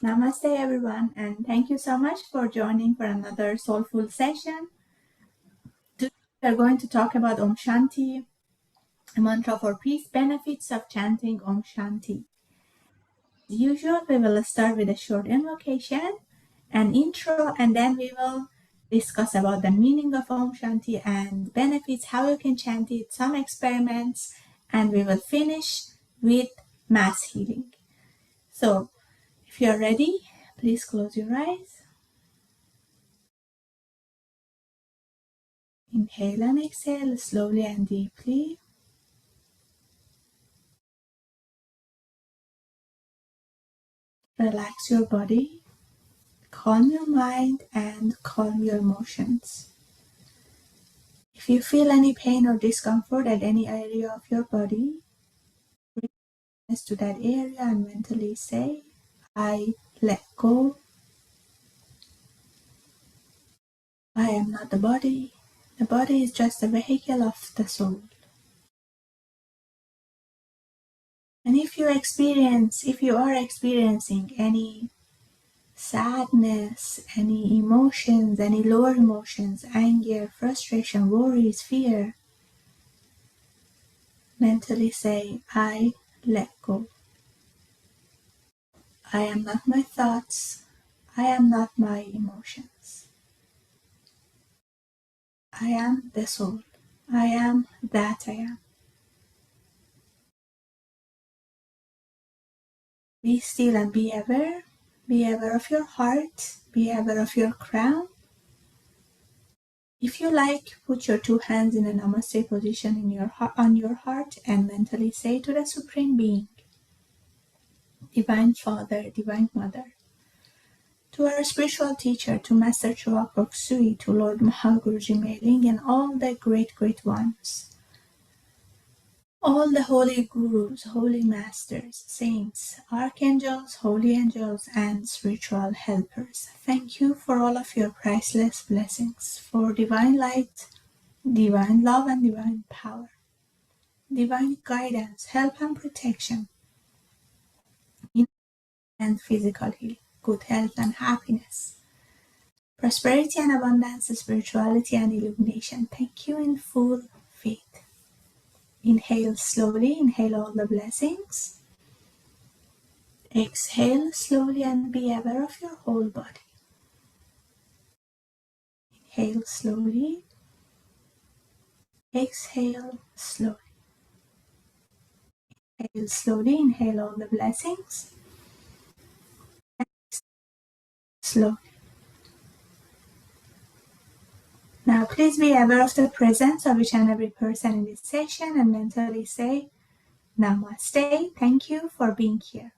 Namaste everyone, and thank you so much for joining for another soulful session. Today we are going to talk about Om Shanti, a mantra for peace, benefits of chanting Om Shanti. As usual, we will start with a short invocation, an intro, and then we will discuss about the meaning of Om Shanti and benefits, how you can chant it, some experiments, and we will finish with mass healing. So, if you are ready, please close your eyes. Inhale and exhale slowly and deeply. Relax your body, calm your mind, and calm your emotions. If you feel any pain or discomfort at any area of your body, bring awareness to that area and mentally say, I let go. I am not the body. The body is just a vehicle of the soul. And if you are experiencing any sadness, any emotions, any lower emotions, anger, frustration, worries, fear, mentally say, I let go. I am not my thoughts. I am not my emotions. I am the soul. I am that I am. Be still and be aware. Be aware of your heart. Be aware of your crown. If you like, put your two hands in a namaste position on your heart and mentally say to the Supreme Being, Divine Father, Divine Mother, to our spiritual teacher, to Master Choa Kok Sui, to Lord Mahaguruji Meiling, and all the great, great ones, all the holy gurus, holy masters, saints, archangels, holy angels, and spiritual helpers. Thank you for all of your priceless blessings, for divine light, divine love, and divine power, divine guidance, help, and protection, and physical healing, good health, and happiness, prosperity and abundance, spirituality and illumination. Thank you in full faith. Inhale slowly, inhale all the blessings. Exhale slowly and be aware of your whole body. Inhale slowly. Exhale slowly. Inhale slowly, inhale all the blessings. Exhale slowly. Now please be aware of the presence of each and every person in this session and mentally say, Namaste, thank you for being here.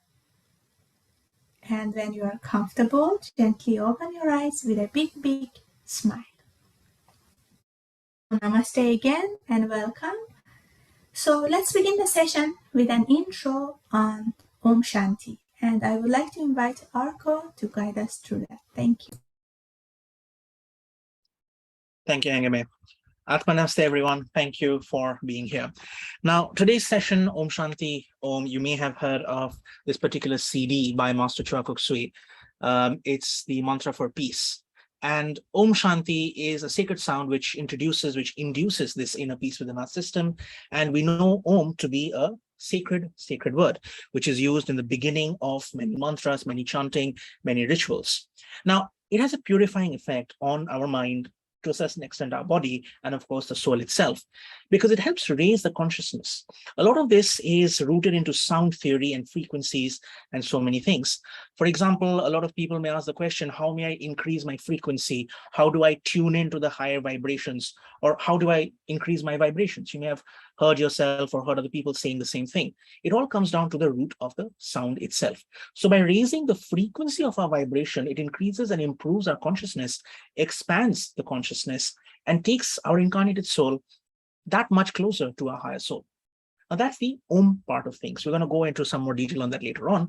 And when you are comfortable, gently open your eyes with a big, big smile. Namaste again and welcome. So let's begin the session with an intro on Om Shanti. And I would like to invite Arko to guide us through that. Thank you. Thank you, Angame. Atma Namaste, everyone. Thank you for being here. Now, today's session, Om Shanti Om, you may have heard of this particular CD by Master Choa Kok Sui. It's the mantra for peace. And Om Shanti is a sacred sound which induces this inner peace within our system. And we know Om to be a sacred word, which is used in the beginning of many mantras, many chanting, many rituals. Now, it has a purifying effect on our mind, to a certain extent our body, and of course the soul itself, because it helps raise the consciousness. A lot of this is rooted into sound theory and frequencies and so many things. For example, a lot of people may ask the question, how may I increase my frequency? How do I tune into the higher vibrations? Or how do I increase my vibrations? You may have heard yourself or heard other people saying the same thing. It all comes down to the root of the sound itself. So by raising the frequency of our vibration, it increases and improves our consciousness, expands the consciousness, and takes our incarnated soul that much closer to our higher soul. Now that's the Om part of things. We're going to go into some more detail on that later on.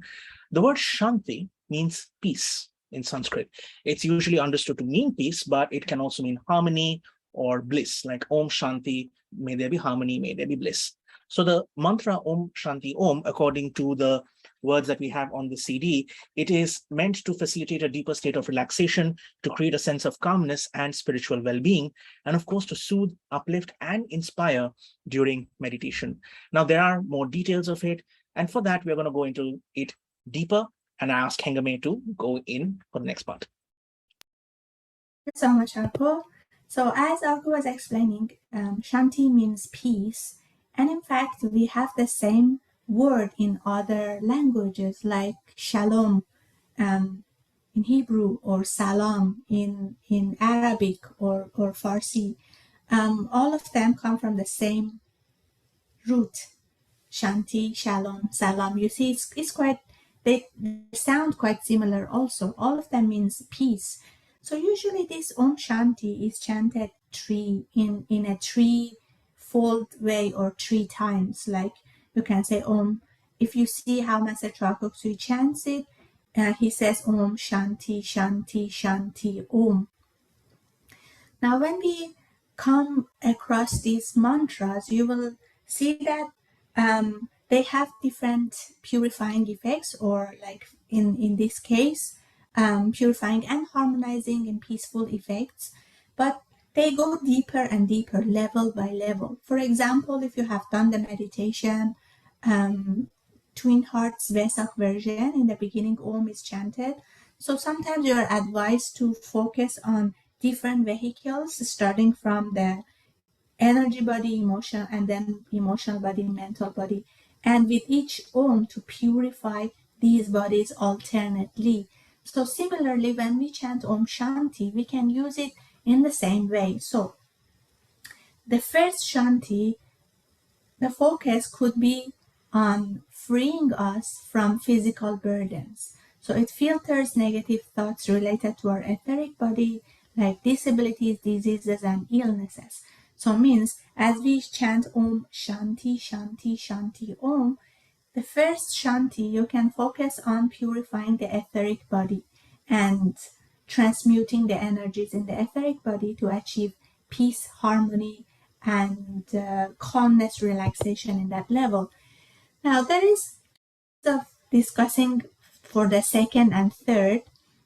The word Shanti means peace in Sanskrit. It's usually understood to mean peace, but it can also mean harmony or bliss, like Om Shanti, may there be harmony, may there be bliss. So the mantra Om Shanti Om, according to the words that we have on the CD, it is meant to facilitate a deeper state of relaxation, to create a sense of calmness and spiritual well-being, and of course, to soothe, uplift, and inspire during meditation. Now, there are more details of it, and for that, we're going to go into it deeper, and I ask Hengame to go in for the next part. Thank you so much, Arko. So as Arko was explaining, Shanti means peace. And in fact, we have the same word in other languages like shalom in Hebrew, or salam in Arabic or Farsi. All of them come from the same root. Shanti, shalom, salam. You see, it's quite, they sound quite similar also. All of them means peace. So usually this Om Shanti is chanted in a three-fold way, or 3 times. Like you can say Om. If you see how Master Chakok Sui chants it, he says Om Shanti, Shanti, Shanti, Om. Now when we come across these mantras, you will see that they have different purifying effects, or like in this case, purifying and harmonizing and peaceful effects, but they go deeper and deeper, level by level. For example, if you have done the meditation, Twin Hearts Vesak version, in the beginning Om is chanted. So sometimes you are advised to focus on different vehicles, starting from the energy body, emotion, and then emotional body, mental body, and with each Om to purify these bodies alternately. So similarly, when we chant Om Shanti, we can use it in the same way. So the first Shanti, the focus could be on freeing us from physical burdens. So it filters negative thoughts related to our etheric body, like disabilities, diseases, and illnesses. So it means as we chant Om Shanti, Shanti, Shanti, Om, the first Shanti, you can focus on purifying the etheric body and transmuting the energies in the etheric body to achieve peace, harmony, and calmness, relaxation in that level. Now, there is of discussing for the second and third.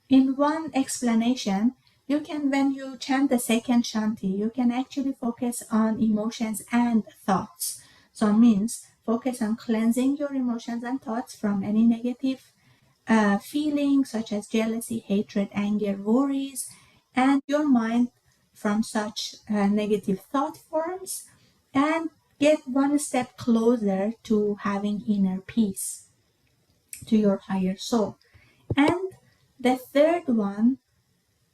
In one explanation, you can, when you chant the second Shanti, you can actually focus on emotions and thoughts. So it means focus on cleansing your emotions and thoughts from any negative feelings such as jealousy, hatred, anger, worries, and your mind from such negative thought forms, and get one step closer to having inner peace, to your higher soul. And the third one,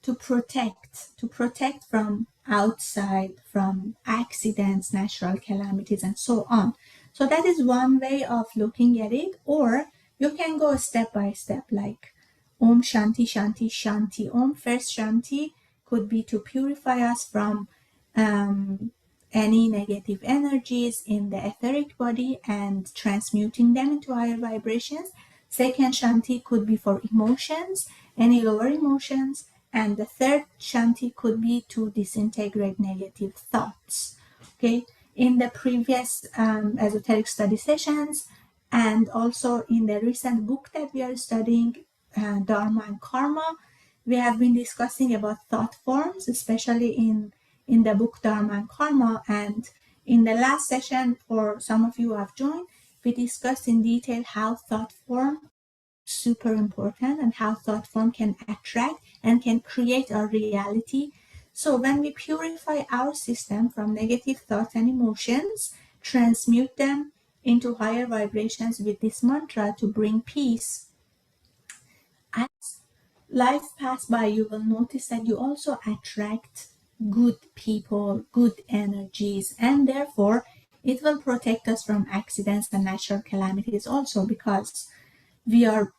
to protect from outside, from accidents, natural calamities, and so on. So that is one way of looking at it. Or you can go step by step, like Om Shanti, Shanti, Shanti, Om. First Shanti could be to purify us from any negative energies in the etheric body and transmuting them into higher vibrations. Second Shanti could be for emotions, any lower emotions. And the third Shanti could be to disintegrate negative thoughts. Okay, in the previous esoteric study sessions, and also in the recent book that we are studying, Dharma and Karma, we have been discussing about thought forms, especially in the book Dharma and Karma. And in the last session, for some of you who have joined, we discussed in detail how thought form is super important, and how thought form can attract and can create our reality. So when we purify our system from negative thoughts and emotions, transmute them into higher vibrations with this mantra to bring peace, as life passes by, you will notice that you also attract good people, good energies, and therefore it will protect us from accidents and natural calamities also, because we are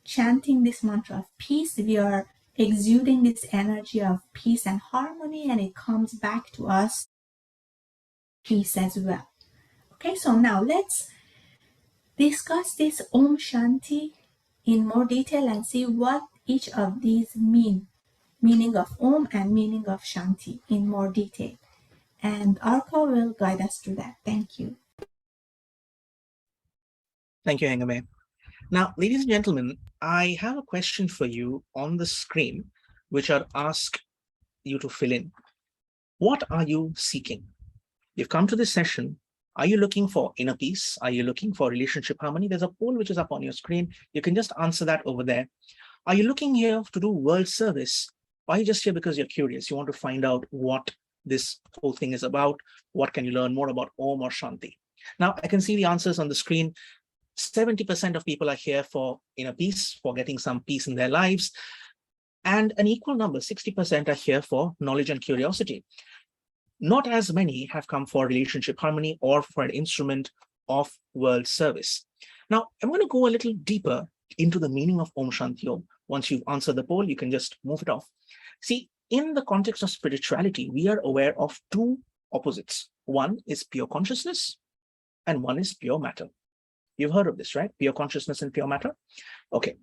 chanting this mantra of peace, we are exuding this energy of peace and harmony, and it comes back to us peace as well. Okay, so now let's discuss this Om Shanti in more detail and see what each of these meaning of Om and meaning of Shanti in more detail. And Arko will guide us through that. Thank you. Thank you, Hengame. Now, ladies and gentlemen, I have a question for you on the screen, which I'll ask you to fill in. What are you seeking? You've come to this session. Are you looking for inner peace? Are you looking for relationship harmony? There's a poll which is up on your screen. You can just answer that over there. Are you looking here to do world service? Or are you just here because you're curious? You want to find out what this whole thing is about? What can you learn more about Om or Shanti? Now, I can see the answers on the screen. 70% of people are here for inner peace, for getting some peace in their lives. And an equal number, 60%, are here for knowledge and curiosity. Not as many have come for relationship harmony or for an instrument of world service. Now, I'm going to go a little deeper into the meaning of Om Shanti Om. Once you've answered the poll, you can just move it off. See, in the context of spirituality, we are aware of two opposites. One is pure consciousness, and one is pure matter. You've heard of this, right? Pure consciousness and pure matter. Okay.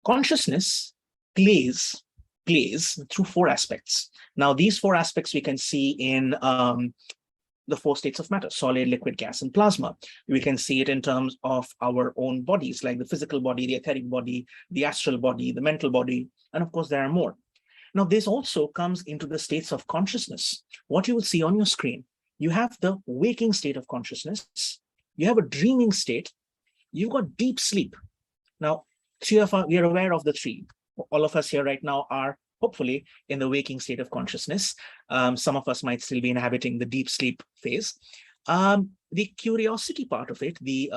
Consciousness plays through four aspects. Now, these four aspects we can see in the four states of matter: solid, liquid, gas, and plasma. We can see it in terms of our own bodies, like the physical body, the etheric body, the astral body, the mental body, and of course, there are more. Now, this also comes into the states of consciousness. What you will see on your screen, you have the waking state of consciousness, you have a dreaming state, you've got deep sleep. Now, we are aware of the three. All of us here right now are hopefully in the waking state of consciousness. Some of us might still be inhabiting the deep sleep phase. The curiosity part of it, the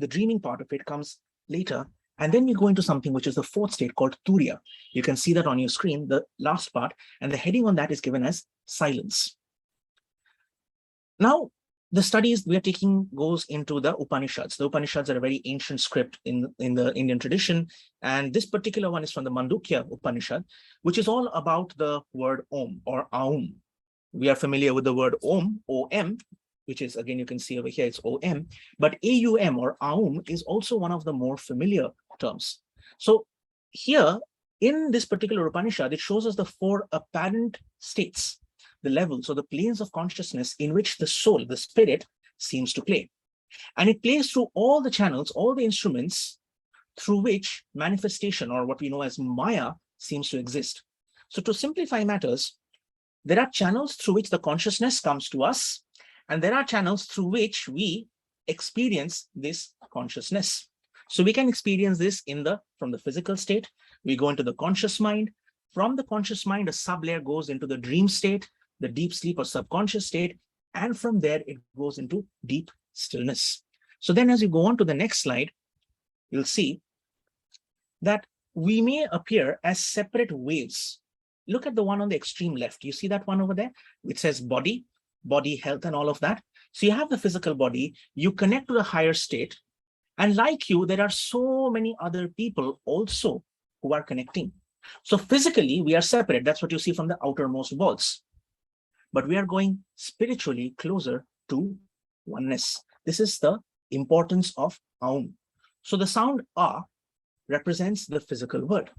dreaming part of it comes later. And then we go into something which is the fourth state called Turiya. You can see that on your screen, the last part, and the heading on that is given as silence. Now, the studies we are taking goes into the Upanishads. The Upanishads are a very ancient script in the Indian tradition. And this particular one is from the Mandukya Upanishad, which is all about the word Om or Aum. We are familiar with the word Om, O-M, which is, again, you can see over here, it's O-M. But A-U-M or Aum is also one of the more familiar terms. So here, in this particular Upanishad, it shows us the four apparent states, the levels or the planes of consciousness in which the soul, the spirit, seems to play. And it plays through all the channels, all the instruments through which manifestation, or what we know as Maya, seems to exist. So to simplify matters, there are channels through which the consciousness comes to us, and there are channels through which we experience this consciousness. So we can experience this from the physical state. We go into the conscious mind. From the conscious mind, a sublayer goes into the dream state, the deep sleep or subconscious state, and from there it goes into deep stillness. So then as you go on to the next slide, you'll see that we may appear as separate waves. Look at the one on the extreme left. You see that one over there? It says body, health, and all of that. So you have the physical body, you connect to the higher state, and like you, there are so many other people also who are connecting. So physically, we are separate. That's what you see from the outermost balls. But we are going spiritually closer to oneness. This is the importance of Aum. So the sound A represents the physical word.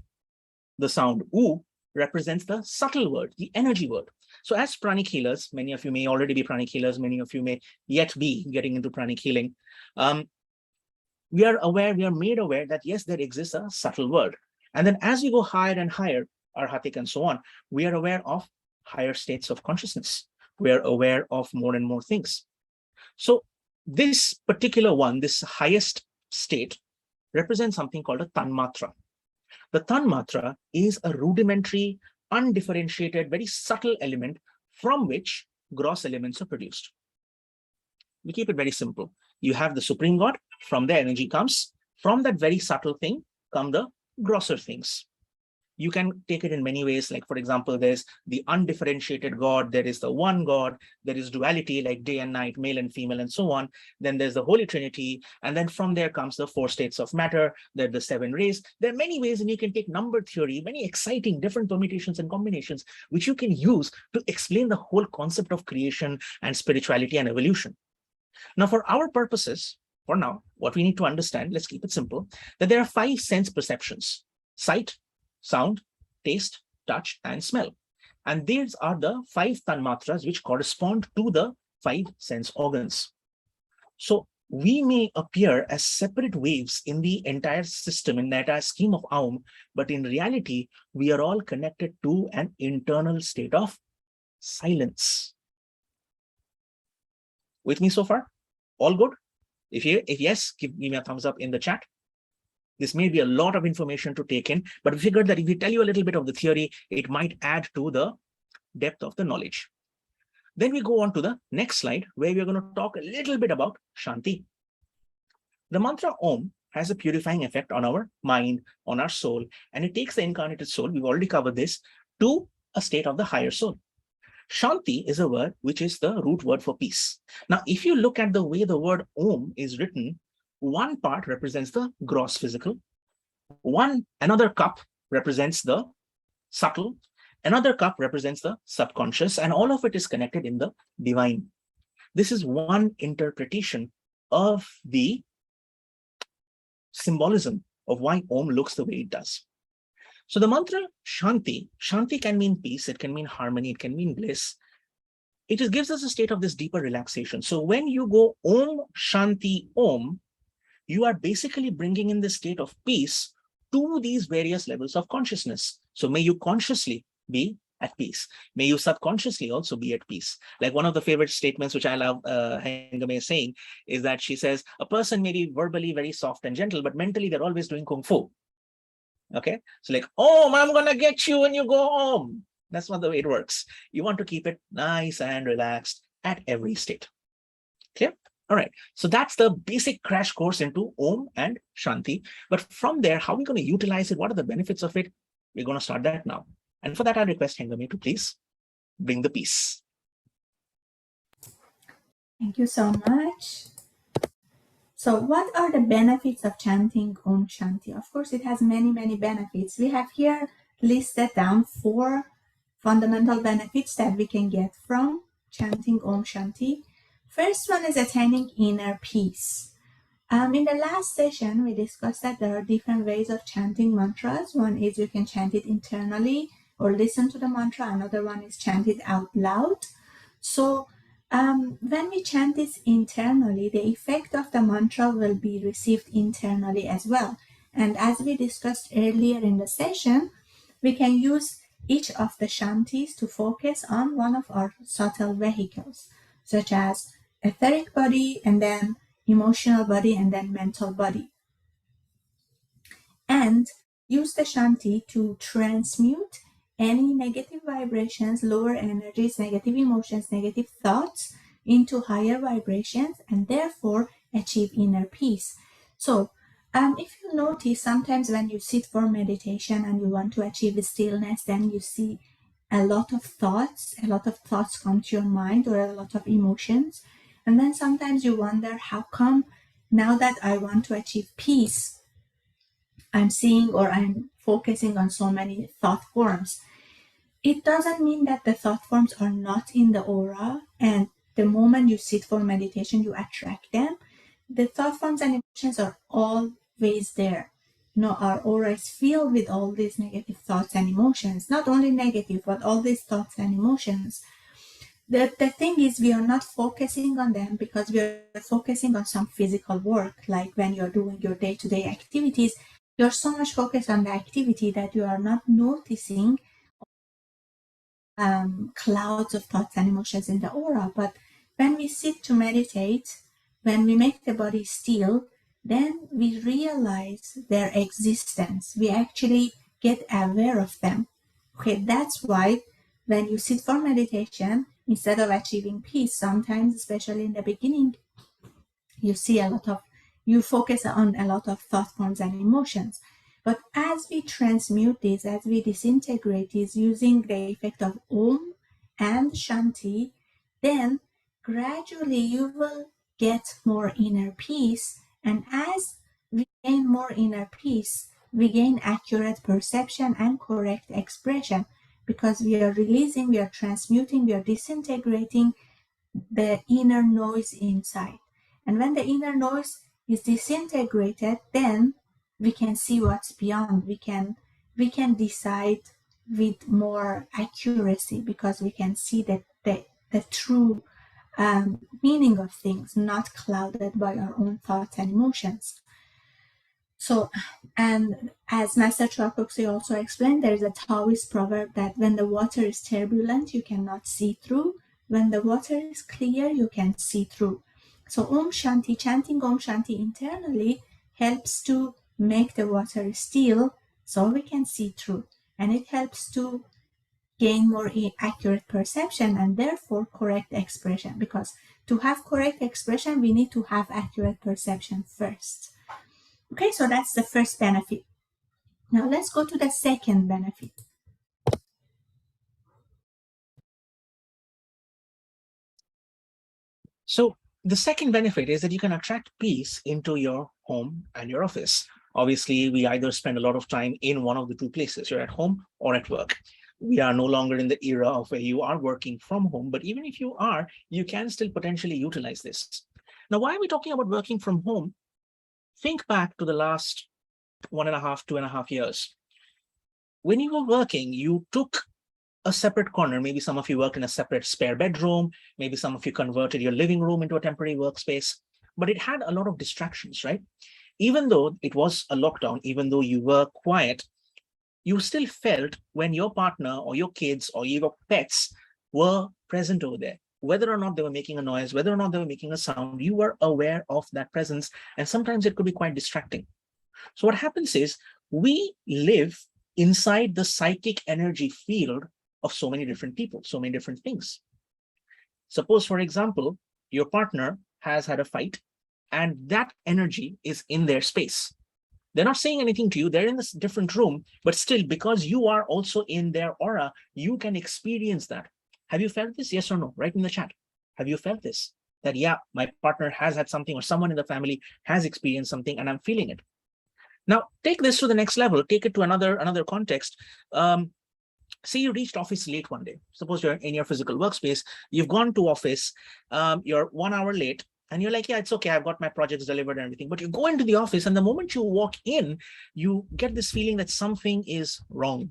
The sound U represents the subtle word, the energy word. So as pranic healers, many of you may already be pranic healers, many of you may yet be getting into pranic healing. We are made aware that yes, there exists a subtle word. And then as we go higher and higher, arhatic and so on, we are aware of higher states of consciousness. We are aware of more and more things. So this particular one, this highest state, represents something called a tanmatra. The tanmatra is a rudimentary, undifferentiated, very subtle element from which gross elements are produced. We keep it very simple. You have the Supreme God, from there energy comes. From that very subtle thing come the grosser things. You can take it in many ways. Like, for example, there's the undifferentiated God, there is the one God, there is duality like day and night, male and female, and so on. Then there's the Holy Trinity. And then from there comes the four states of matter, there are the seven rays. There are many ways, and you can take number theory, many exciting different permutations and combinations, which you can use to explain the whole concept of creation and spirituality and evolution. Now, for our purposes, for now, what we need to understand, let's keep it simple, that there are 5 sense perceptions: sight, sound, taste, touch, and smell. And these are the 5 tanmatras which correspond to the 5 sense organs. So we may appear as separate waves in the entire system, in the entire scheme of Aum, but in reality, we are all connected to an internal state of silence. With me so far? All good? If yes, give me a thumbs up in the chat. This may be a lot of information to take in, but we figured that if we tell you a little bit of the theory, it might add to the depth of the knowledge. Then we go on to the next slide, where we're going to talk a little bit about Shanti. The mantra Om has a purifying effect on our mind, on our soul, and it takes the incarnated soul, we've already covered this, to a state of the higher soul. Shanti is a word which is the root word for peace. Now, if you look at the way the word Om is written, one part represents the gross physical, another cup represents the subtle, another cup represents the subconscious, and all of it is connected in the divine. This is one interpretation of the symbolism of why Om looks the way it does. So the mantra Shanti can mean peace, it can mean harmony, it can mean bliss. It just gives us a state of this deeper relaxation. So when you go Om Shanti Om, you are basically bringing in the state of peace to these various levels of consciousness. So may you consciously be at peace. May you subconsciously also be at peace. Like one of the favorite statements, which I love Hengame saying, is that she says, a person may be verbally very soft and gentle, but mentally they're always doing kung fu. Okay, so like, oh, I'm gonna get you when you go home. That's not the way it works. You want to keep it nice and relaxed at every state. Clear? All right, so that's the basic crash course into Om and Shanti. But from there, how are we going to utilize it? What are the benefits of it? We're going to start that now. And for that, I request Hengame to please bring the peace. Thank you so much. So what are the benefits of chanting Om Shanti? Of course, it has many, many benefits. We have here listed down 4 fundamental benefits that we can get from chanting Om Shanti. First one is attaining inner peace. In the last session, we discussed that there are different ways of chanting mantras. One is you can chant it internally or listen to the mantra. Another one is chant it out loud. So when we chant this internally, the effect of the mantra will be received internally as well. And as we discussed earlier in the session, we can use each of the shantis to focus on one of our subtle vehicles, such as etheric body, and then emotional body, and then mental body. And use the shanti to transmute any negative vibrations, lower energies, negative emotions, negative thoughts into higher vibrations, and therefore achieve inner peace. So if you notice, sometimes when you sit for meditation and you want to achieve stillness, then you see a lot of thoughts come to your mind, or a lot of emotions. And then sometimes you wonder, how come now that I want to achieve peace, I'm seeing or I'm focusing on so many thought forms? It doesn't mean that the thought forms are not in the aura, and the moment you sit for meditation, you attract them. The thought forms and emotions are always there. Our aura is filled with all these negative thoughts and emotions. Not only negative, but all these thoughts and emotions. The thing is, we are not focusing on them because we are focusing on some physical work. Like when you're doing your day-to-day activities, you're so much focused on the activity that you are not noticing clouds of thoughts and emotions in the aura. But when we sit to meditate, when we make the body still, then we realize their existence. We actually get aware of them. Okay, that's why when you sit for meditation, instead of achieving peace, sometimes, especially in the beginning, you focus on a lot of thought forms and emotions. But as we transmute this, as we disintegrate this using the effect of Om and Shanti, then gradually you will get more inner peace. And as we gain more inner peace, we gain accurate perception and correct expression, because we are releasing, we are transmuting, we are disintegrating the inner noise inside. And when the inner noise is disintegrated, then we can see what's beyond. We can decide with more accuracy, because we can see the true meaning of things, not clouded by our own thoughts and emotions. So, and as Master Chokoksui also explained, there is a Taoist proverb that when the water is turbulent, you cannot see through. When the water is clear, you can see through. So Om Shanti, chanting Om Shanti internally helps to make the water still so we can see through. And it helps to gain more accurate perception and therefore correct expression. Because to have correct expression, we need to have accurate perception first. Okay, so that's the first benefit. Now let's go to the second benefit. So the second benefit is that you can attract peace into your home and your office. Obviously, we either spend a lot of time in one of the two places. You're at home or at work. We are no longer in the era of where you are working from home, but even if you are, you can still potentially utilize this. Now, why are we talking about working from home? Think back to the last 1.5, 2.5 years. When you were working, you took a separate corner. Maybe some of you worked in a separate spare bedroom. Maybe some of you converted your living room into a temporary workspace, but it had a lot of distractions, right? Even though it was a lockdown, even though you were quiet, you still felt when your partner or your kids or your pets were present over there. Whether or not they were making a noise, whether or not they were making a sound, you were aware of that presence. And sometimes it could be quite distracting. So what happens is we live inside the psychic energy field of so many different people, so many different things. Suppose, for example, your partner has had a fight and that energy is in their space. They're not saying anything to you. They're in this different room, but still, because you are also in their aura, you can experience that. Have you felt this? Yes or no? Write in the chat. Have you felt this? That, yeah, my partner has had something or someone in the family has experienced something and I'm feeling it. Now, take this to the next level. Take it to another context. Say you reached office late one day. Suppose you're in your physical workspace. You've gone to office. You're 1 hour late. And you're like, yeah, it's okay. I've got my projects delivered and everything. But you go into the office and the moment you walk in, you get this feeling that something is wrong.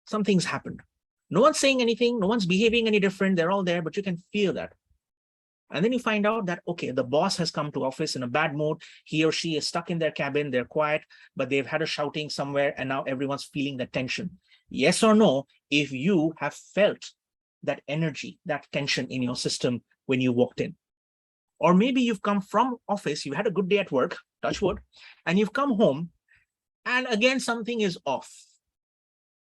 Something's happened. No one's saying anything. No one's behaving any different. They're all there, but you can feel that. And then you find out that, okay, the boss has come to office in a bad mood. He or she is stuck in their cabin. They're quiet, but they've had a shouting somewhere. And now everyone's feeling that tension. Yes or no, if you have felt that energy, that tension in your system when you walked in. Or maybe you've come from office, you had a good day at work, touch wood, and you've come home, and again, something is off.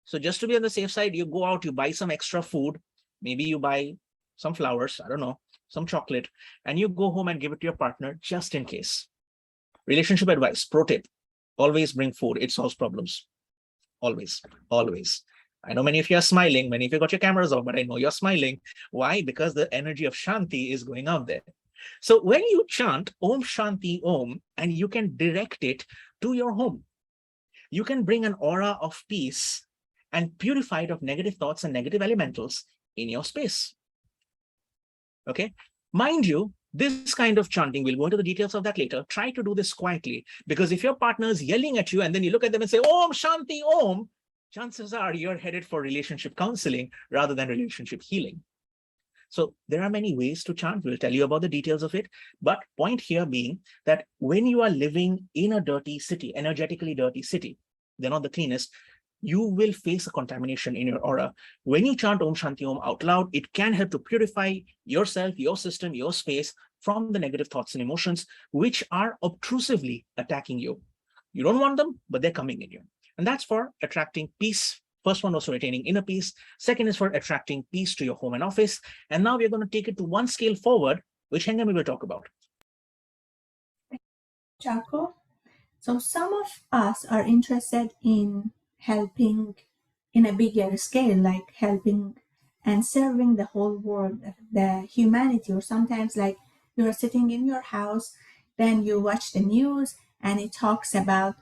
So just to be on the safe side, you go out, you buy some extra food, maybe you buy some flowers, I don't know, some chocolate, and you go home and give it to your partner just in case. Relationship advice, pro tip, always bring food, it solves problems. Always, always. I know many of you are smiling, many of you got your cameras off, but I know you're smiling. Why? Because the energy of Shanti is going out there. So when you chant Om Shanti Om and you can direct it to your home, you can bring an aura of peace and purify it of negative thoughts and negative elementals in your space. Okay, mind you, this kind of chanting, we'll go into the details of that later. Try to do this quietly, because if your partner is yelling at you and then you look at them and say, Om Shanti Om, chances are you're headed for relationship counseling rather than relationship healing. So there are many ways to chant. We'll tell you about the details of it. But point here being that when you are living in a dirty city, energetically dirty city, they're not the cleanest, you will face a contamination in your aura. When you chant Om Shanti Om out loud, it can help to purify yourself, your system, your space from the negative thoughts and emotions, which are obtrusively attacking you. You don't want them, but they're coming in you. And that's for attracting peace. First one was for attaining inner peace. Second is for attracting peace to your home and office. And now we're going to take it to one scale forward, which Hengami will talk about. Jaco. So some of us are interested in helping in a bigger scale, like helping and serving the whole world, the humanity, or sometimes like you're sitting in your house, then you watch the news and it talks about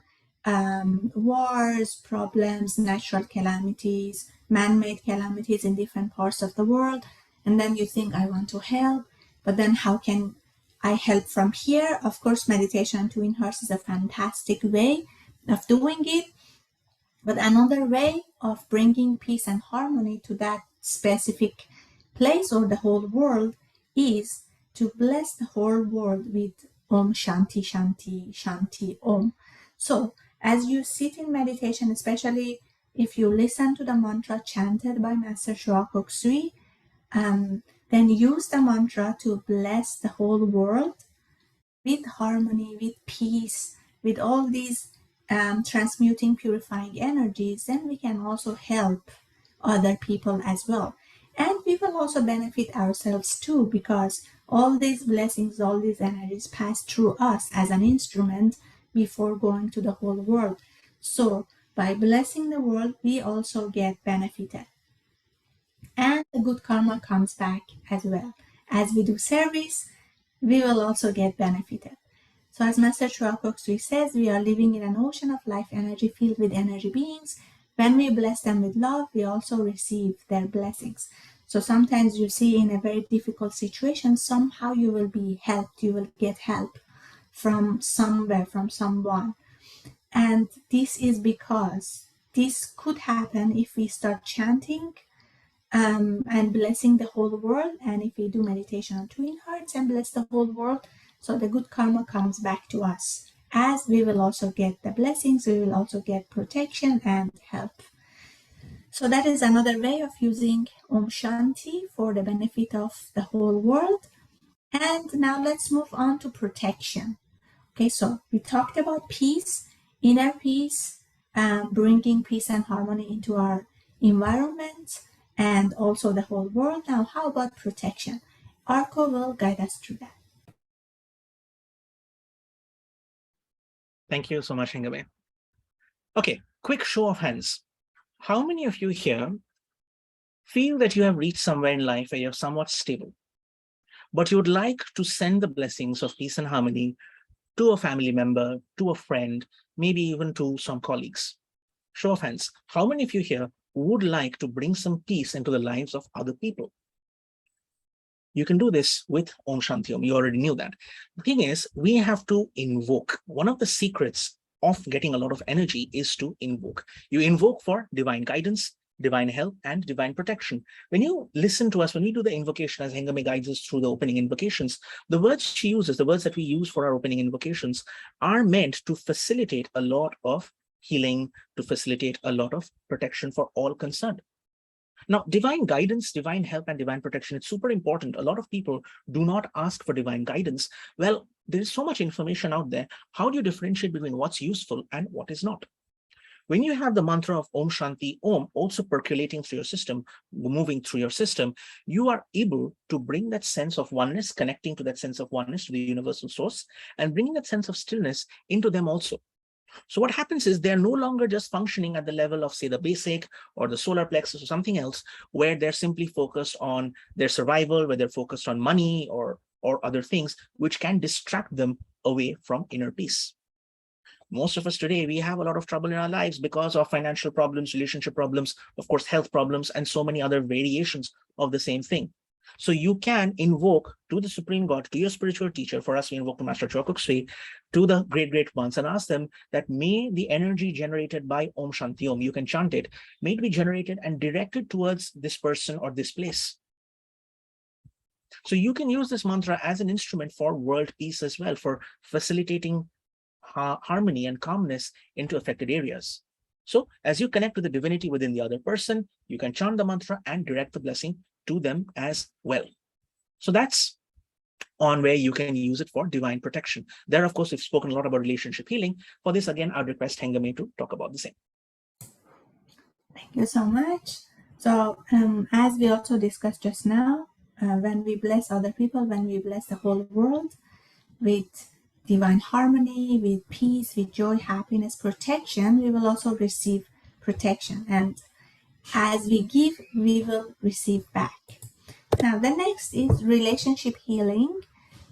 wars, problems, natural calamities, man-made calamities in different parts of the world. And then you think, I want to help, but then how can I help from here? Of course, meditation to Twin Hearts is a fantastic way of doing it. But another way of bringing peace and harmony to that specific place or the whole world is to bless the whole world with Om Shanti Shanti Shanti Om. So as you sit in meditation, especially if you listen to the mantra chanted by Master Shua Kok Sui, then use the mantra to bless the whole world with harmony, with peace, with all these transmuting, purifying energies. Then we can also help other people as well. And we will also benefit ourselves too, because all these blessings, all these energies pass through us as an instrument before going to the whole world. So by blessing the world, we also get benefited. And the good karma comes back as well. As we do service, we will also get benefited. So as Master Chua Kok Sui says, we are living in an ocean of life energy filled with energy beings. When we bless them with love, we also receive their blessings. So sometimes you see in a very difficult situation, somehow you will be helped, you will get help from somewhere, from someone. And this is because this could happen if we start chanting and blessing the whole world. And if we do meditation on twin hearts and bless the whole world, so the good karma comes back to us. As we will also get the blessings, we will also get protection and help. So that is another way of using Om Shanti for the benefit of the whole world. And now let's move on to protection. Okay, so we talked about peace, inner peace, bringing peace and harmony into our environment and also the whole world. Now, how about protection? Arco will guide us through that. Thank you so much, Hingame. Okay, quick show of hands. How many of you here feel that you have reached somewhere in life where you're somewhat stable, but you would like to send the blessings of peace and harmony to a family member, to a friend, maybe even to some colleagues? Show of hands. How many of you here would like to bring some peace into the lives of other people? You can do this with Om Shanti Om. You already knew that. The thing is, we have to invoke. One of the secrets of getting a lot of energy is to invoke. You invoke for divine guidance, divine help, and divine protection. When you listen to us, when we do the invocation, as Hengame guides us through the opening invocations, the words she uses, the words that we use for our opening invocations, are meant to facilitate a lot of healing, to facilitate a lot of protection for all concerned. Now, divine guidance, divine help, and divine protection, it's super important. A lot of people do not ask for divine guidance. Well, there is so much information out there. How do you differentiate between what's useful and what is not? When you have the mantra of Om Shanti Om also percolating through your system, moving through your system, you are able to bring that sense of oneness, connecting to that sense of oneness, to the universal source, and bringing that sense of stillness into them also. So what happens is they're no longer just functioning at the level of, say, the basic or the solar plexus or something else, where they're simply focused on their survival, where they're focused on money or other things, which can distract them away from inner peace. Most of us today, we have a lot of trouble in our lives because of financial problems, relationship problems, of course, health problems, and so many other variations of the same thing. So you can invoke to the Supreme God, to your spiritual teacher. For us, we invoke to Master Chua Kok Sui, to the great ones, and ask them that may the energy generated by Om Shanti Om, you can chant it, may it be generated and directed towards this person or this place. So you can use this mantra as an instrument for world peace as well, for facilitating harmony and calmness into affected areas. So as you connect to the divinity within the other person, you can chant the mantra and direct the blessing to them as well. So that's on where you can use it for divine protection. There, of course, we've spoken a lot about relationship healing. For this, again, I'd request Hengame to talk about the same. Thank you so much. So as we also discussed just now, when we bless other people, when we bless the whole world with divine harmony, with peace, with joy, happiness, protection, we will also receive protection. And as we give, we will receive back. Now, the next is relationship healing.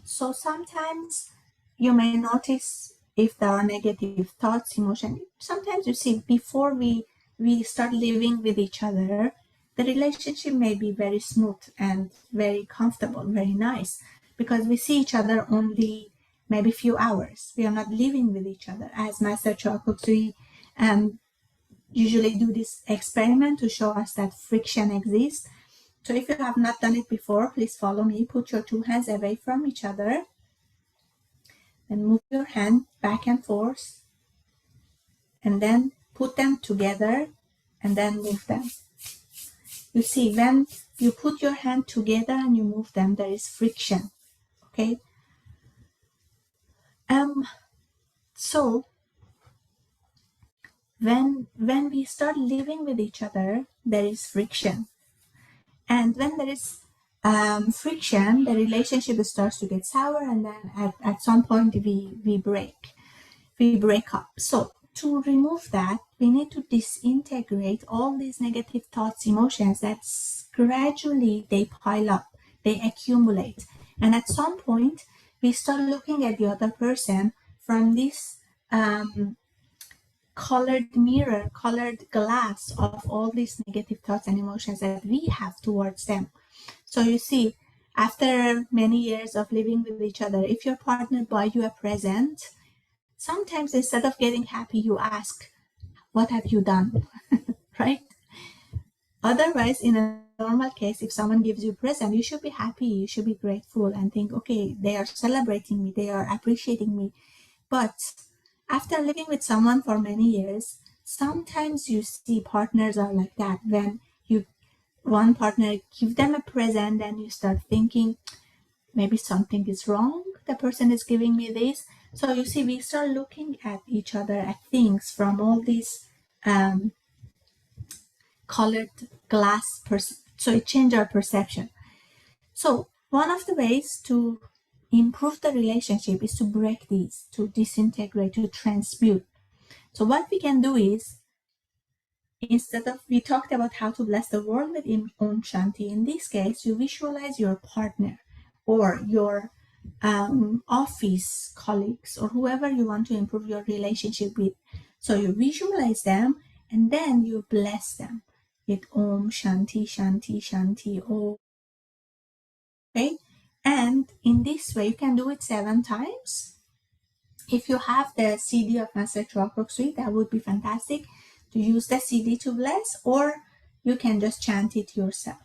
So sometimes you may notice if there are negative thoughts, emotions. Sometimes you see before we start living with each other, the relationship may be very smooth and very comfortable, very nice, because we see each other only maybe a few hours. We are not living with each other. As Master Chua Kok Sui usually do this experiment to show us that friction exists. So if you have not done it before, please follow me. Put your two hands away from each other and move your hand back and forth, and then put them together and then move them. You see, when you put your hand together and you move them, there is friction. Okay. So when we start living with each other, there is friction, and when there is friction, the relationship starts to get sour, and then at some point we break up. So to remove that, we need to disintegrate all these negative thoughts, emotions that gradually they pile up, they accumulate, and at some point we start looking at the other person from this colored mirror, colored glass of all these negative thoughts and emotions that we have towards them. So you see, after many years of living with each other, if your partner buy you a present, sometimes instead of getting happy, you ask, what have you done? Right? Otherwise, in a normal case, if someone gives you a present, you should be happy, you should be grateful and think, okay, they are celebrating me, they are appreciating me. But after living with someone for many years, sometimes you see partners are like that. When one partner give them a present and you start thinking, maybe something is wrong, the person is giving me this. So you see, we start looking at each other, at things from all these colored glass so it changes our perception. So one of the ways to improve the relationship is to break these, to disintegrate, to transmute. So what we can do is, instead of, we talked about how to bless the world with Om Shanti. In this case, you visualize your partner or your office colleagues or whoever you want to improve your relationship with. So you visualize them and then you bless them with Om Shanti Shanti Shanti Om. Okay, and in this way you can do it 7 times. If you have the CD of Master Chakra Suite, that would be fantastic to use the CD to bless, or you can just chant it yourself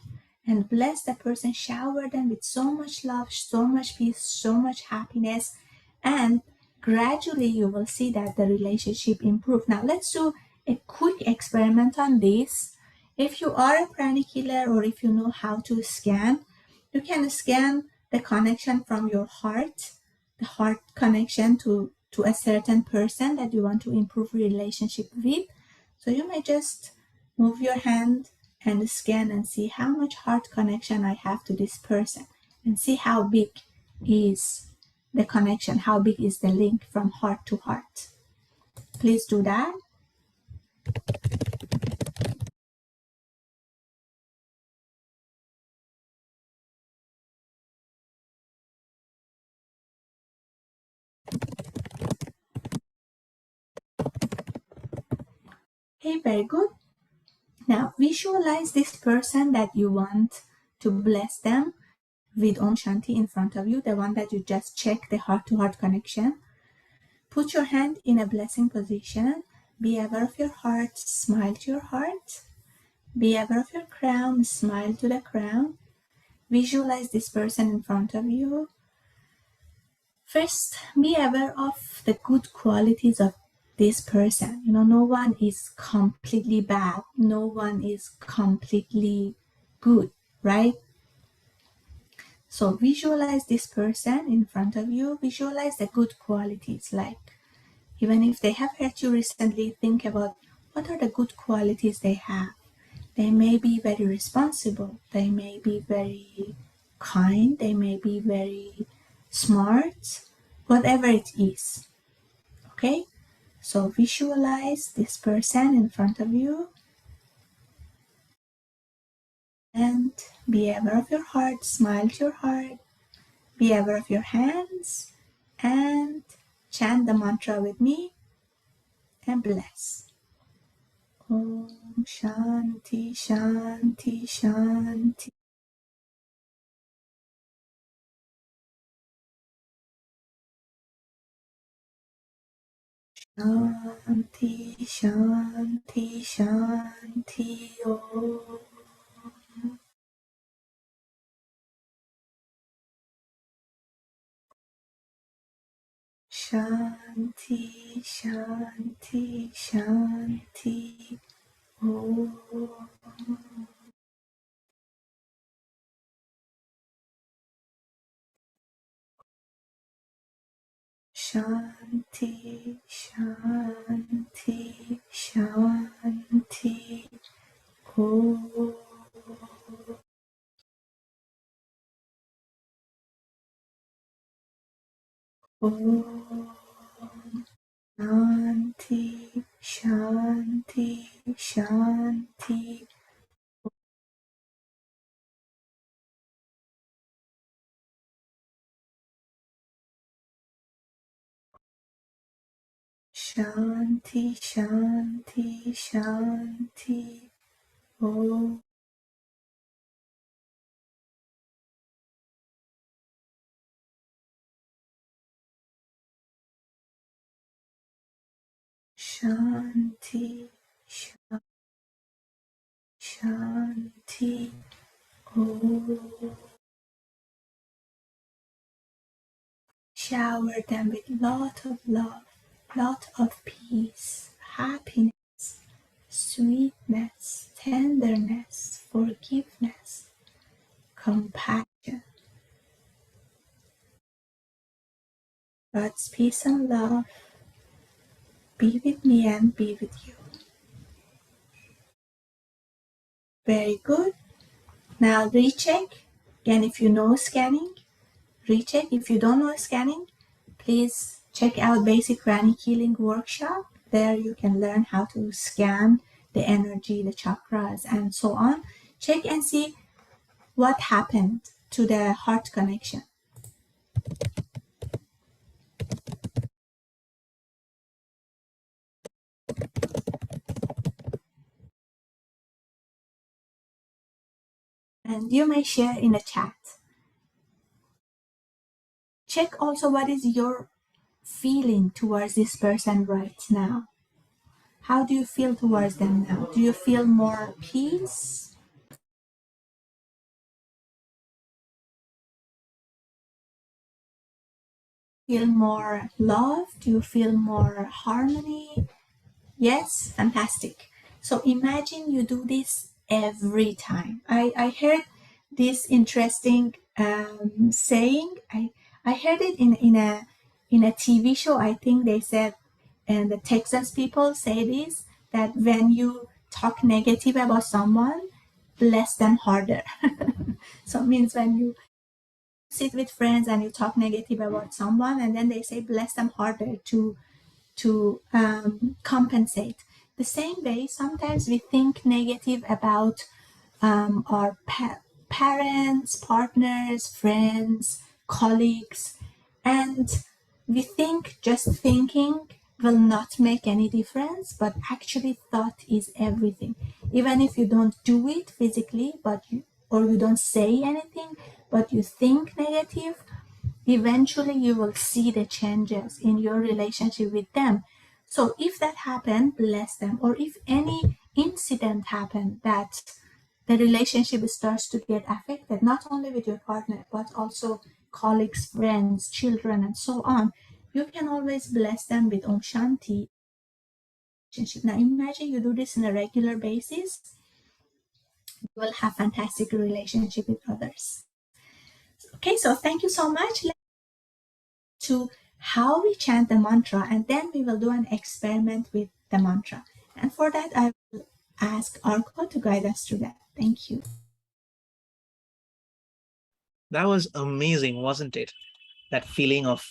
and bless the person, shower them with so much love, so much peace, so much happiness, and gradually you will see that the relationship improve. Now let's do a quick experiment on this. If you are a pranic healer or if you know how to scan, you can scan the connection from your heart, the heart connection to a certain person that you want to improve relationship with. So you may just move your hand and scan and see how much heart connection I have to this person, and see how big is the connection, how big is the link from heart to heart. Please do that. Okay, very good. Now visualize this person that you want to bless them with Om Shanti in front of you, the one that you just check the heart-to-heart connection. Put your hand in a blessing position. Be aware of your heart. Smile to your heart. Be aware of your crown. Smile to the crown. Visualize this person in front of you. First, be aware of the good qualities of this person. You know, no one is completely bad. No one is completely good, right? So visualize this person in front of you. Visualize the good qualities. Like, even if they have hurt you recently, think about what are the good qualities they have. They may be very responsible. They may be very kind. They may be very smart. Whatever it is. Okay? So visualize this person in front of you and be aware of your heart. Smile to your heart. Be aware of your hands and chant the mantra with me and bless. Om Shanti Shanti Shanti. Shanti Shanti Shanti Om. Shanti, Shanti, Shanti. Om. Shanti, Shanti, Shanti. Om. Om. Shanti, Shanti, Shanti. Shanti, Shanti, Shanti. Om. Shanti, Shanti. Om. Shower them with lot of love, lot of peace, happiness, sweetness, tenderness, forgiveness, compassion. God's peace and love be with me and be with you. Very good. Now recheck. Again, if you know scanning, recheck. If you don't know scanning, please check out Basic Pranic Healing Workshop. There you can learn how to scan the energy, the chakras, and so on. Check and see what happened to the heart connection. And you may share in the chat. Check also what is your feeling towards this person right now. How do you feel towards them now? Do you feel more peace? Feel more love? Do you feel more harmony? Yes, fantastic. So imagine you do this every time. I heard this interesting saying. I heard it in a TV show. I think they said, and the Texas people say this, that when you talk negative about someone, bless them harder. So it means when you sit with friends and you talk negative about someone, and then they say bless them harder to compensate. The same way, sometimes we think negative about our parents, partners, friends, colleagues, and we think just thinking will not make any difference, but actually thought is everything. Even if you don't do it physically, or you don't say anything, but you think negative, eventually you will see the changes in your relationship with them. So if that happened, bless them. Or if any incident happened that the relationship starts to get affected, not only with your partner, but also colleagues, friends, children, and so on, you can always bless them with Om Shanti. Now imagine you do this on a regular basis, you will have fantastic relationship with others. Okay, so thank you so much. To how we chant the mantra, and then we will do an experiment with the mantra. And for that, I will ask Arko to guide us through that. Thank you. That was amazing, wasn't it? That feeling of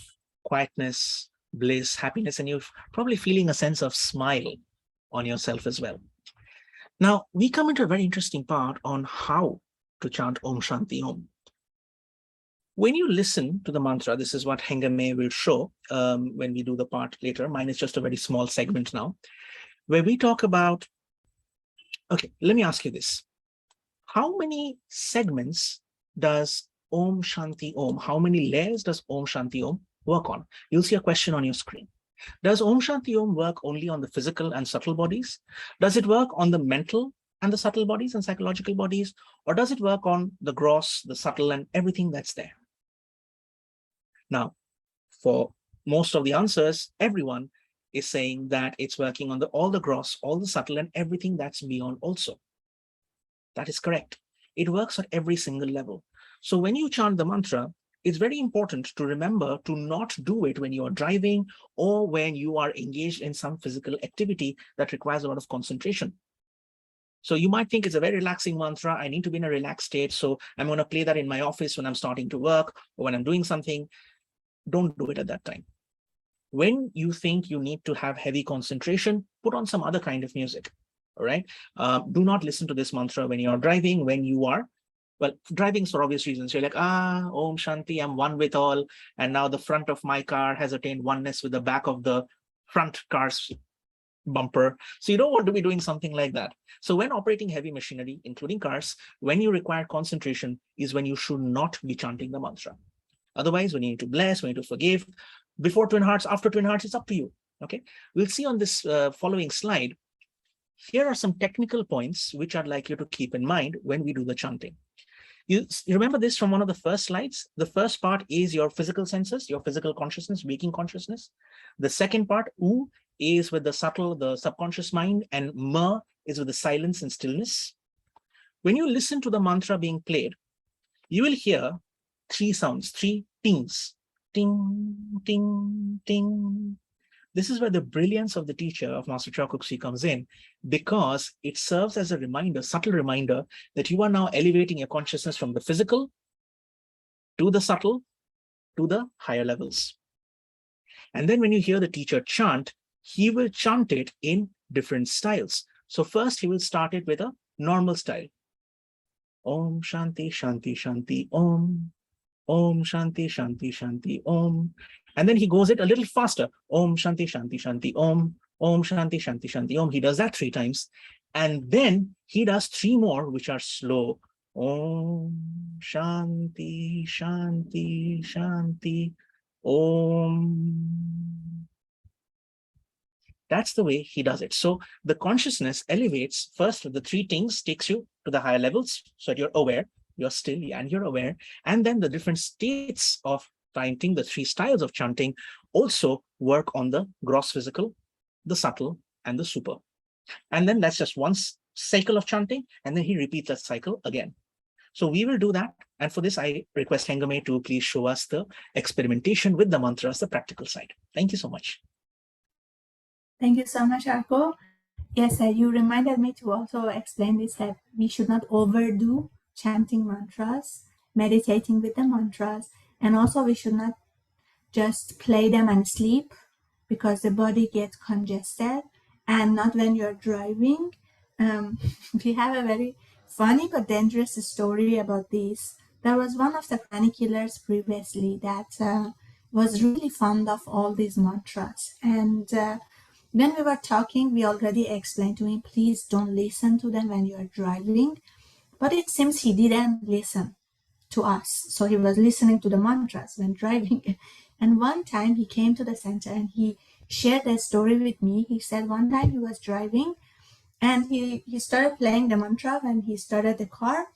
quietness, bliss, happiness, and you're probably feeling a sense of smile on yourself as well. Now, we come into a very interesting part on how to chant Om Shanti Om. When you listen to the mantra, this is what Hengame will show when we do the part later. Mine is just a very small segment now, where we talk about, okay, let me ask you this. How many segments does Om Shanti Om, how many layers does Om Shanti Om work on? You'll see a question on your screen. Does Om Shanti Om work only on the physical and subtle bodies? Does it work on the mental and the subtle bodies and psychological bodies? Or does it work on the gross, the subtle, and everything that's there? Now, for most of the answers, everyone is saying that it's working on all the gross, all the subtle, and everything that's beyond also. That is correct. It works at every single level. So when you chant the mantra, it's very important to remember to not do it when you are driving or when you are engaged in some physical activity that requires a lot of concentration. So you might think it's a very relaxing mantra. I need to be in a relaxed state. So I'm going to play that in my office when I'm starting to work or when I'm doing something. Don't do it at that time. When you think you need to have heavy concentration, put on some other kind of music. All right. Do not listen to this mantra when you're driving, when you are, well, driving for obvious reasons. You're like, Om Shanti, I'm one with all. And now the front of my car has attained oneness with the back of the front car's bumper. So you don't want to be doing something like that. So when operating heavy machinery, including cars, when you require concentration is when you should not be chanting the mantra. Otherwise, when you need to bless, when you need to forgive, before twin hearts, after twin hearts, it's up to you. Okay. We'll see on this following slide. Here are some technical points which I'd like you to keep in mind when we do the chanting. You remember this from one of the first slides? The first part is your physical senses, your physical consciousness, waking consciousness. The second part, U, is with the subtle, the subconscious mind, and Ma is with the silence and stillness. When you listen to the mantra being played, you will hear three sounds, three tings. Ting, ting, ting. This is where the brilliance of the teacher of Master Chokuksui comes in, because it serves as a reminder, subtle reminder, that you are now elevating your consciousness from the physical to the subtle to the higher levels. And then when you hear the teacher chant, he will chant it in different styles. So first he will start it with a normal style. Om Shanti Shanti Shanti Om. Om Shanti Shanti Shanti Om. And then he goes it a little faster. Om Shanti Shanti Shanti Om. Om Shanti Shanti Shanti Om. He does that 3 times. And then he does 3 more, which are slow. Om Shanti Shanti Shanti Om. That's the way he does it. So the consciousness elevates first. The 3 things takes you to the higher levels, so that you're aware, you're still, and you're aware. And then the different states of chanting, the 3 styles of chanting, also work on the gross physical, the subtle, and the super. And then that's just one cycle of chanting, and then he repeats that cycle again. So we will do that. And for this, I request Hengame to please show us the experimentation with the mantras, the practical side. Thank you so much. Thank you so much, Arko. Yes, you reminded me to also explain this, that we should not overdo chanting mantras, meditating with the mantras, and also we should not just play them and sleep, because the body gets congested, and not when you're driving. We have a very funny but dangerous story about this. There was one of the painkillers previously that was really fond of all these mantras, and when we were talking, we already explained to him, please don't listen to them when you are driving. But it seems he didn't listen to us. So he was listening to the mantras when driving. And one time he came to the center and he shared a story with me. He said one time he was driving and he started playing the mantra when he started the car.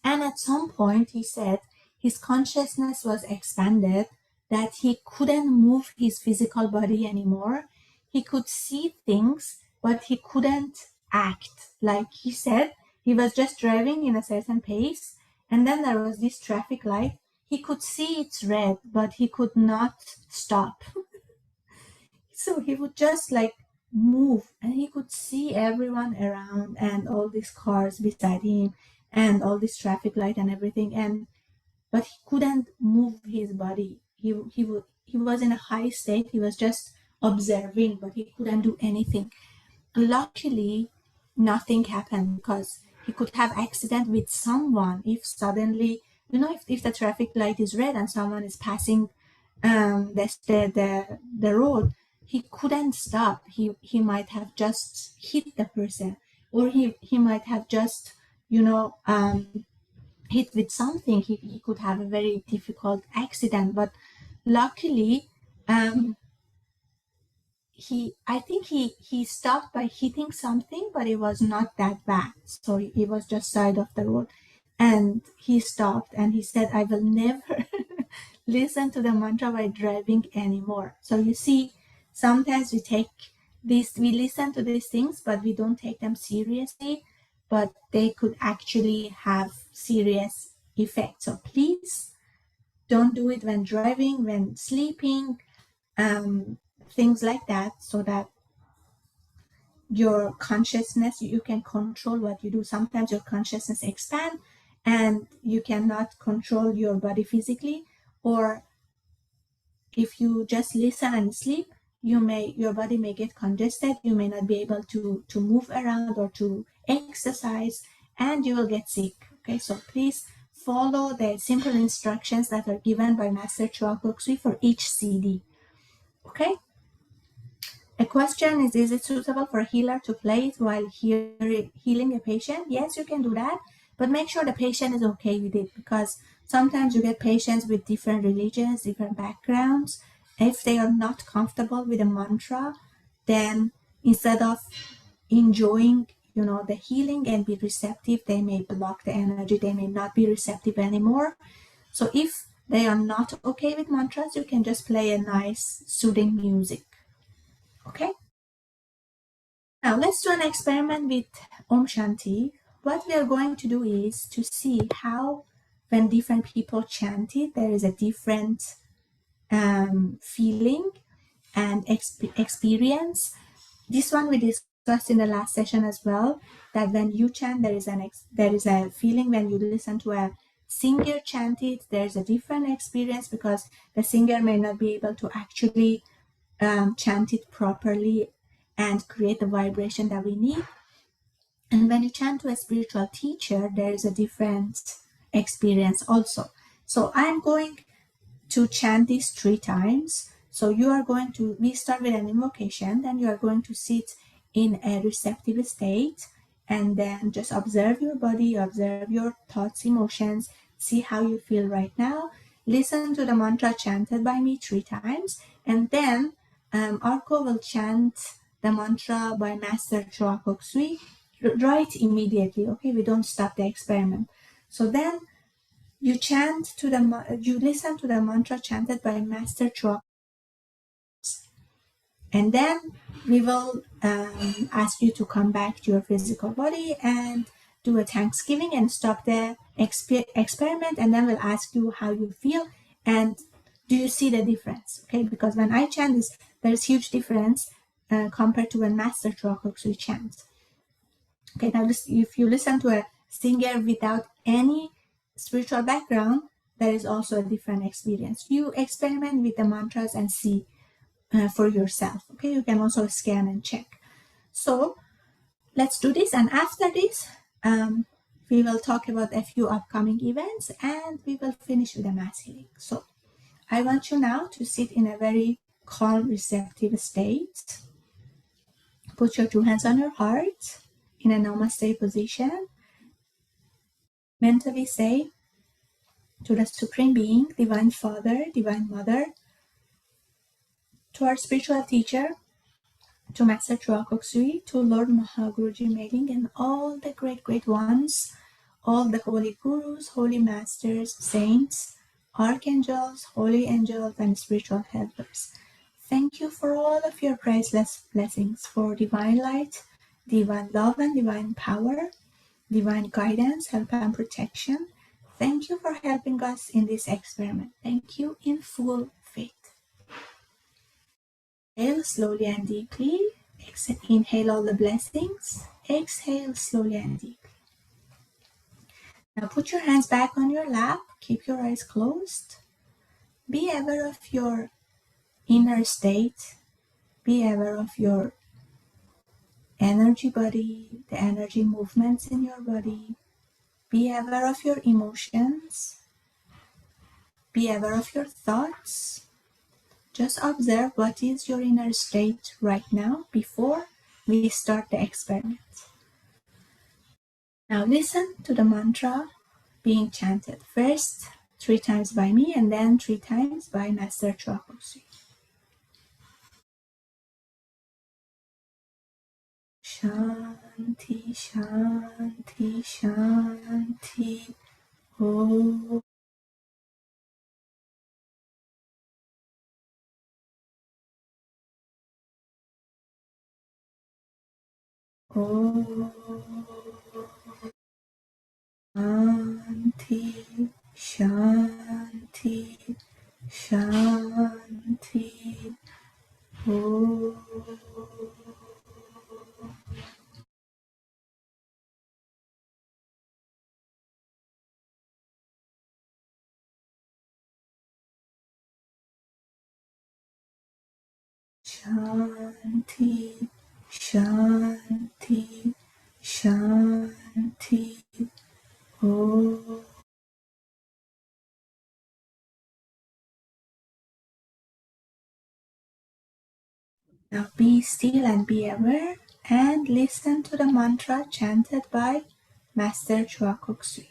And at some point he said his consciousness was expanded, that he couldn't move his physical body anymore. He could see things, but he couldn't act. Like he said, he was just driving in a certain pace, and then there was this traffic light. He could see it's red, but he could not stop. So he would just like move, and he could see everyone around and all these cars beside him and all this traffic light and everything, and but he couldn't move his body. He was in a high state. He was just observing, but he couldn't do anything. Luckily, nothing happened, because he could have accident with someone if suddenly, if the traffic light is red and someone is passing the road, he couldn't stop. He might have just hit the person, or he might have just hit with something. He could have a very difficult accident. But luckily, I think he stopped by hitting something, but it was not that bad. So he was just side of the road, and he stopped and he said, I will never listen to the mantra while driving anymore. So you see, sometimes we listen to these things, but we don't take them seriously, but they could actually have serious effects. So please don't do it when driving, when sleeping, things like that, so that your consciousness, you can control what you do. Sometimes your consciousness expand and you cannot control your body physically, or if you just listen and sleep, your body may get congested, you may not be able to move around or to exercise, and you will get sick. Okay, so please follow the simple instructions that are given by Master Chua Kok Sui for each CD. Okay. A question is it suitable for a healer to play it while healing a patient? Yes, you can do that, but make sure the patient is okay with it, because sometimes you get patients with different religions, different backgrounds. If they are not comfortable with a mantra, then instead of enjoying, the healing and be receptive, they may block the energy, they may not be receptive anymore. So if they are not okay with mantras, you can just play a nice soothing music. Okay. Now let's do an experiment with Om Shanti. What we are going to do is to see how, when different people chant it, there is a different feeling and experience. This one we discussed in the last session as well, that when you chant, there is a feeling. When you listen to a singer chant it, there's a different experience, because the singer may not be able to actually chant it properly and create the vibration that we need. And when you chant to a spiritual teacher, there is a different experience also. So I'm going to chant this 3 times. So we start with an invocation, then you are going to sit in a receptive state, and then just observe your body, observe your thoughts, emotions, see how you feel right now. Listen to the mantra chanted by me 3 times, and then Arko will chant the mantra by Master Chua Kok Sui right immediately. Okay, we don't stop the experiment. So then you listen to the mantra chanted by Master Chua, and then we will ask you to come back to your physical body and do a Thanksgiving and stop the experiment, and then we'll ask you how you feel and do you see the difference. Okay, because when I chant this, there's huge difference compared to when Master Chua Kok Sui chants. Okay, now if you listen to a singer without any spiritual background, there is also a different experience. You experiment with the mantras and see for yourself. Okay, you can also scan and check. So let's do this, and after this, we will talk about a few upcoming events, and we will finish with a mass healing. So I want you now to sit in a very calm, receptive state. Put your 2 hands on your heart in a namaste position. Mentally say to the Supreme Being, Divine Father, Divine Mother, to our spiritual teacher, to Master Chua Kok Sui, to Lord Mahaguruji Mailing, and all the great ones, all the holy gurus, holy masters, saints, archangels, holy angels, and spiritual helpers. Thank you for all of your priceless blessings, for divine light, divine love, and divine power, divine guidance, help, and protection. Thank you for helping us in this experiment. Thank you in full faith. Inhale slowly and deeply. Inhale all the blessings. Exhale slowly and deeply. Now put your hands back on your lap. Keep your eyes closed. Be aware of your inner state. Be aware of your energy body, the energy movements in your body. Be aware of your emotions. Be aware of your thoughts. Just observe what is your inner state right now before we start the experiment. Now listen to the mantra being chanted. First 3 times by me, and then 3 times by Master Chua Kok Sui. Shanti, Shanti, Shanti. Om Om Shanti Shanti Shanti Om Shanti Shanti Shanti Om. Now be still and be aware and listen to the mantra chanted by Master Chua Kok Sui.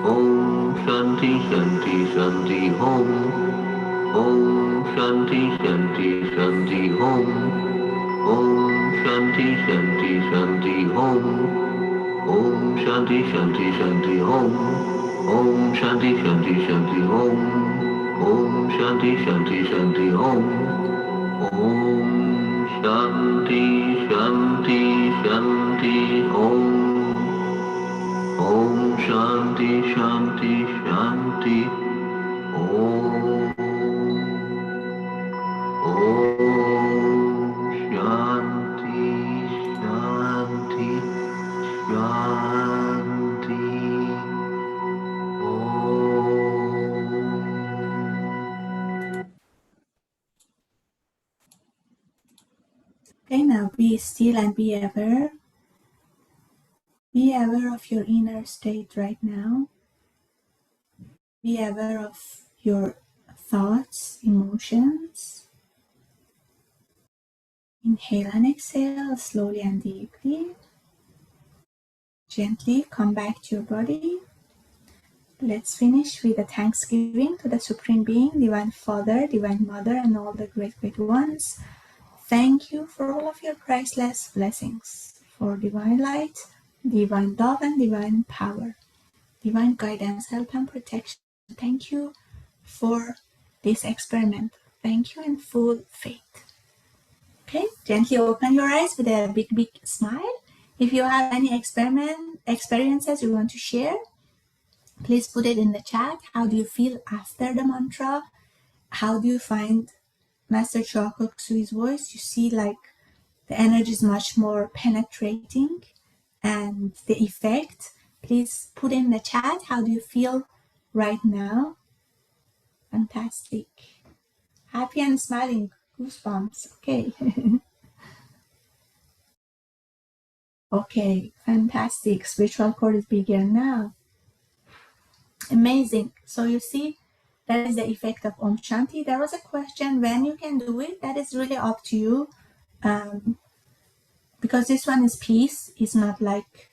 Om Shanti Shanti Shanti Om. Om Shanti Shanti Shanti Om. Om Shanti Shanti Shanti Om. Om Shanti Shanti Shanti Om. Om Shanti Shanti Shanti Om. Om Shanti Shanti Shanti Om. Om Shanti Shanti Shanti Om. Om Shanti Shanti Shanti Om. Om Shanti Shanti Shanti Om. Okay, now be still and be aware. Be aware of your inner state right now. Be aware of your thoughts, emotions. Inhale and exhale slowly and deeply. Gently come back to your body. Let's finish with a thanksgiving to the Supreme Being, Divine Father, Divine Mother, and all the great, great ones. Thank you for all of your priceless blessings, for divine light, divine love, and divine power, divine guidance, help, and protection. Thank you for this experiment. Thank you in full faith. Okay, gently open your eyes with a big, big smile. If you have any experiences you want to share, please put it in the chat. How do you feel after the mantra? How do you find Master Chua Kok Sui's voice? You see, like, the energy is much more penetrating, and the effect. Please put in the chat. How do you feel right now? Fantastic. Happy and smiling. Goosebumps. Okay. Okay, fantastic. Spiritual cord is bigger now. Amazing. So you see, that is the effect of Om Shanti. There was a question when you can do it. That is really up to you. Because this one is peace. It's not like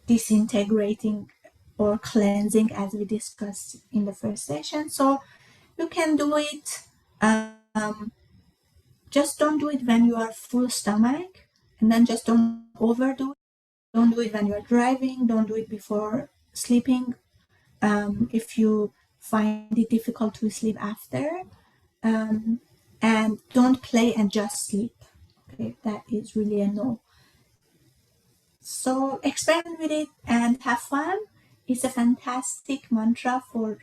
disintegrating or cleansing as we discussed in the first session. So you can do it. Just don't do it when you are full stomach, and then just don't overdo it. Don't do it when you're driving. Don't do it before sleeping. If you find it difficult to sleep after, and don't play and just sleep. Okay, that is really a no. So experiment with it and have fun. It's a fantastic mantra for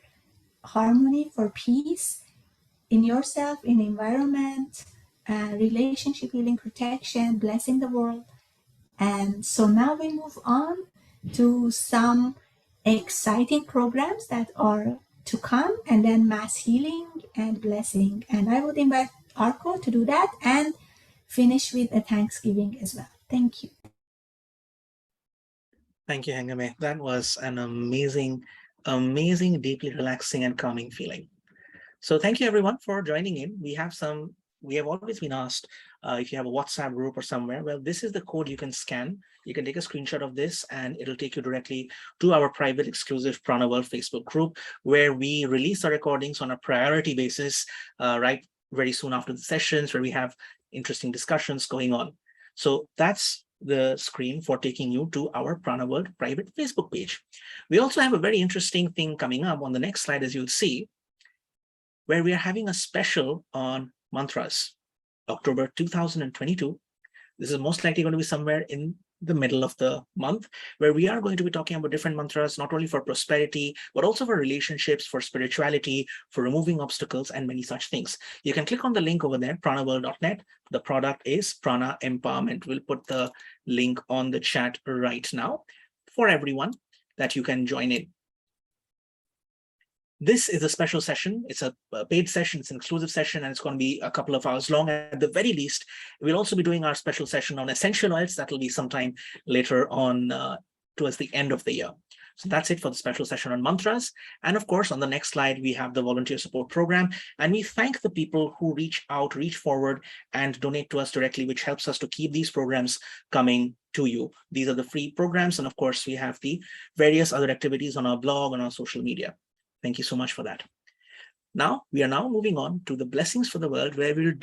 harmony, for peace in yourself, in environment, relationship healing, protection, blessing the world. And so now we move on to some exciting programs that are to come, and then mass healing and blessing. And I would invite Arco to do that and finish with a Thanksgiving as well. Thank you. Thank you, Hangame. That was an amazing, deeply relaxing and calming feeling. So thank you everyone for joining in. We have always been asked if you have a WhatsApp group or somewhere, well, this is the code you can scan. You can take a screenshot of this and it'll take you directly to our private exclusive Prana World Facebook group, where we release the recordings on a priority basis, right very soon after the sessions, where we have interesting discussions going on. So that's the screen for taking you to our Prana World private Facebook page. We also have a very interesting thing coming up on the next slide, as you'll see, where we are having a special on mantras, October 2022. This is most likely going to be somewhere in the middle of the month, where we are going to be talking about different mantras, not only for prosperity, but also for relationships, for spirituality, for removing obstacles, and many such things. You can click on the link over there, pranaworld.net. The product is Prana Empowerment. We'll put the link on the chat right now for everyone that you can join in. This is a special session. It's a paid session. It's an exclusive session, and it's going to be a couple of hours long at the very least. We'll also be doing our special session on essential oils. That will be sometime later on towards the end of the year. So that's it for the special session on mantras. And of course, on the next slide, we have the volunteer support program. And we thank the people who reach out, reach forward, and donate to us directly, which helps us to keep these programs coming to you. These are the free programs. And of course, we have the various other activities on our blog and our social media. Thank you so much for that. Now, we are now moving on to the blessings for the world, where we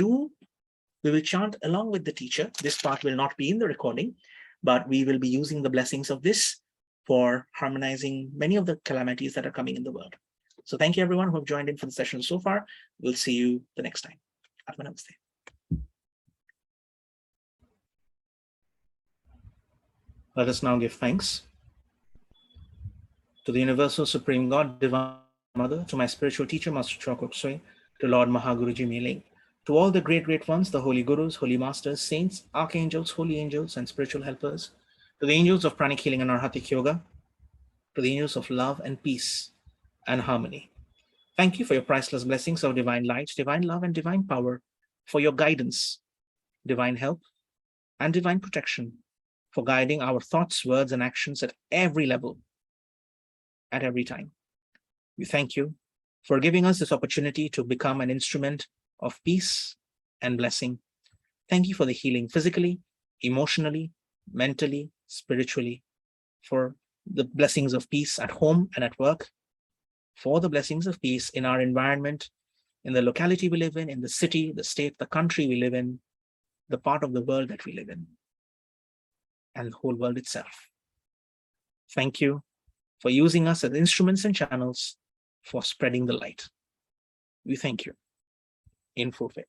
will chant along with the teacher. This part will not be in the recording, but we will be using the blessings of this for harmonizing many of the calamities that are coming in the world. So thank you everyone who have joined in for the session so far. We'll see you the next time. Atma Namaste. Let us now give thanks to the Universal Supreme God, Divine Mother, to my spiritual teacher, Master Choa Kok Sui, to Lord Mahaguruji Meling, to all the great ones, the holy gurus, holy masters, saints, archangels, holy angels, and spiritual helpers, to the angels of pranic healing and arhatic yoga, to the angels of love and peace and harmony. Thank you for your priceless blessings of divine light, divine love, and divine power, for your guidance, divine help, and divine protection, for guiding our thoughts, words, and actions at every level, at every time. We thank you for giving us this opportunity to become an instrument of peace and blessing. Thank you for the healing physically, emotionally, mentally, spiritually, for the blessings of peace at home and at work, for the blessings of peace in our environment, in the locality we live in the city, the state, the country we live in, the part of the world that we live in, and the whole world itself. Thank you for using us as instruments and channels for spreading the light. We thank you in full faith.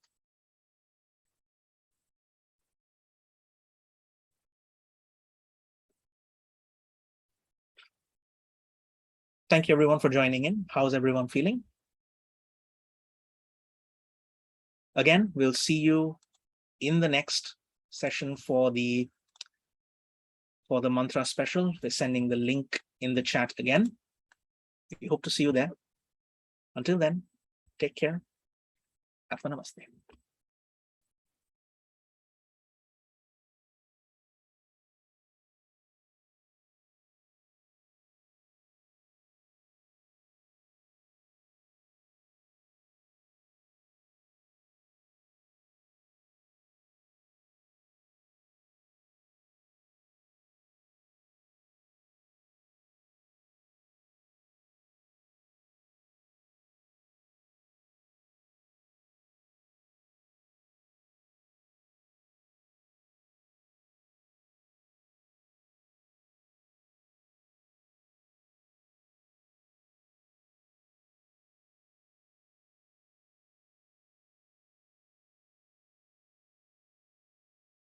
Thank you everyone for joining in. How's everyone feeling? Again, we'll see you in the next session for the mantra special. We're sending the link in the chat again. We hope to see you there. Until then, take care. Atma Namaste.